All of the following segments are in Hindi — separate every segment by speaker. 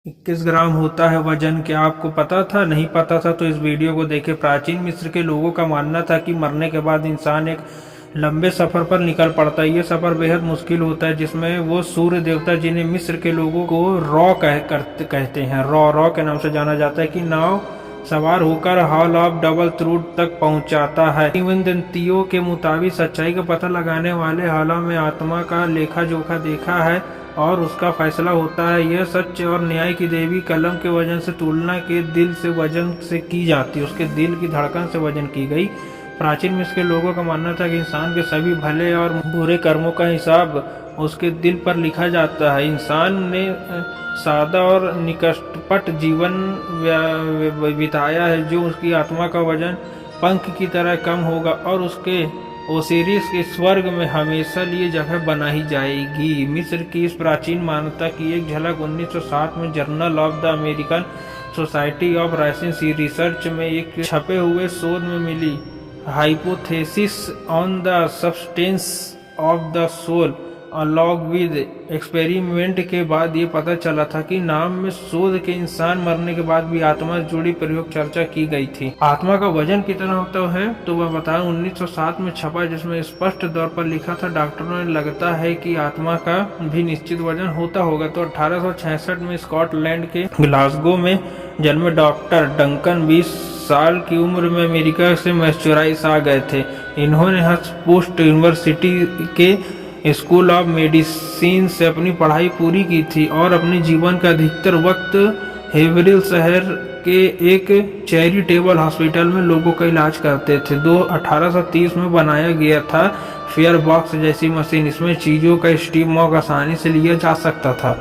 Speaker 1: 21 ग्राम होता है वजन। क्या आपको पता था? नहीं पता था तो इस वीडियो को देखें। प्राचीन मिस्र के लोगों का मानना था कि मरने के बाद इंसान एक लंबे सफर पर निकल पड़ता है। ये सफर बेहद मुश्किल होता है, जिसमें वो सूर्य देवता, जिन्हें मिस्र के लोगों को रॉ कहते हैं, रॉ के नाम से जाना जाता है, कि नाव सवार होकर हॉल ऑफ डबल ट्रूथ तक पहुंचाता है। किंवदंतियों के मुताबिक सच्चाई का पता लगाने वाले हॉल में आत्मा का लेखा जोखा देखा है और उसका फैसला होता है। यह सच और न्याय की देवी कलम के वजन से तुलना के दिल से वजन से की जाती है, उसके दिल की धड़कन से वजन की गई। प्राचीन मिस्र के लोगों का मानना था कि इंसान के सभी भले और बुरे कर्मों का हिसाब उसके दिल पर लिखा जाता है। इंसान ने सादा और निकटपट जीवन बिताया है, जो उसकी आत्मा का वजन पंख की तरह कम होगा और उसके ओसिरिस के स्वर्ग में हमेशा लिए जगह बनाई जाएगी। मिस्र की इस प्राचीन मान्यता की एक झलक 1907 में journal of the American society of residency research में एक छपे हुए शोध में मिली। Hypothesis on the substance of the soul along with experiment के बाद ये पता चला था कि नाम में शोध के इंसान मरने के बाद भी आत्मा से जुड़ी प्रयोग चर्चा की गई थी। आत्मा का वजन कितना होता है तो वह बताया 1907 में छपा, जिसमें स्पष्ट तौर पर लिखा था, डॉक्टरों ने लगता है कि आत्मा का भी निश्चित वजन होता होगा। तो 1866 में स्कॉटलैंड के ग्लासगो में जन्मे डॉक्टर डंकन 20 साल की उम्र में अमेरिका से मैसूराइस आ गए थे। इन्होंने हफ्ट यूनिवर्सिटी के स्कूल ऑफ मेडिसिन से अपनी पढ़ाई पूरी की थी और अपने जीवन का अधिकतर वक्त हेवरिल शहर के एक चैरिटेबल हॉस्पिटल में लोगों का इलाज करते थे। 1830 में बनाया गया था फेयर बॉक्स जैसी मशीन। इसमें चीज़ों का स्टीम मॉक आसानी से लिया जा सकता था।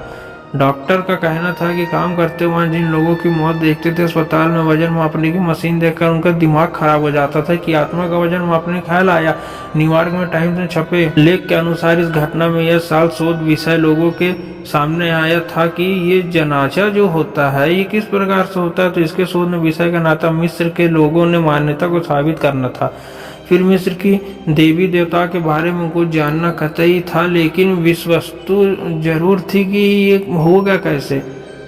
Speaker 1: डॉक्टर का कहना था कि काम करते वहाँ जिन लोगों की मौत देखते थे, अस्पताल में वजन मापने की मशीन देखकर उनका दिमाग खराब हो जाता था कि आत्मा का वजन मापने ख्याल आया। न्यूयॉर्क में टाइम्स में छपे लेख के अनुसार इस घटना में यह साल शोध विषय लोगों के सामने आया था कि ये जनाजा जो होता है ये किस प्रकार से होता है। तो इसके शोध में विषय का नाता मिस्र के लोगों ने मान्यता को साबित करना था। फिर मिस्र की देवी देवता के बारे में कुछ जानना कतई था, लेकिन विश्वस्तु जरूर थी कि ये होगा कैसे।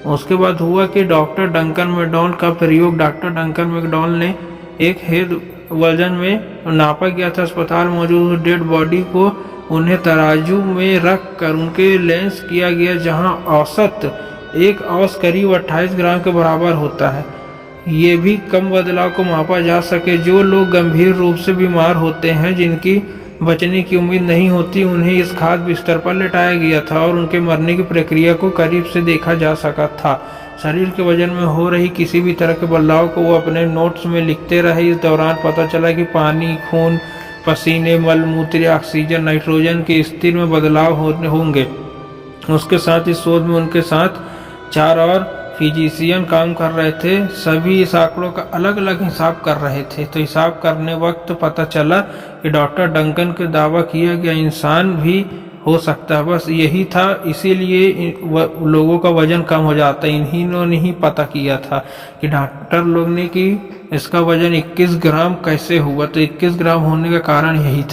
Speaker 1: उसके बाद हुआ कि डॉक्टर डंकन मैकडॉनल्ड का प्रयोग। डॉक्टर डंकन मैकडॉनल्ड ने एक हेड वजन में नापा गया था। अस्पताल मौजूद डेड बॉडी को उन्हें तराजू में रख कर उनके लेंस किया गया, जहां औसत एक औस करीब 28 ग्राम के बराबर होता है। ये भी कम बदलाव को मापा जा सके। जो लोग गंभीर रूप से बीमार होते हैं, जिनकी बचने की उम्मीद नहीं होती, उन्हें इस खास बिस्तर पर लेटाया गया था और उनके मरने की प्रक्रिया को करीब से देखा जा सका था। शरीर के वजन में हो रही किसी भी तरह के बदलाव को वो अपने नोट्स में लिखते रहे। इस दौरान पता चला कि पानी, खून, पसीने, मलमूत्र, ऑक्सीजन, नाइट्रोजन के स्थिर में बदलाव होंगे। उसके साथ इस शोध में उनके साथ 4 और फिजिशियन काम कर रहे थे। सभी इस आंकड़ों का अलग अलग हिसाब कर रहे थे। तो हिसाब करने वक्त पता चला कि डॉक्टर डंकन के दावा किया गया इंसान भी हो सकता है। बस यही था, इसीलिए लोगों का वजन कम हो जाता है। इन्हीं ही पता किया था कि डॉक्टर लोग ने कि इसका वजन 21 ग्राम कैसे हुआ। तो 21 ग्राम होने का कारण यही था।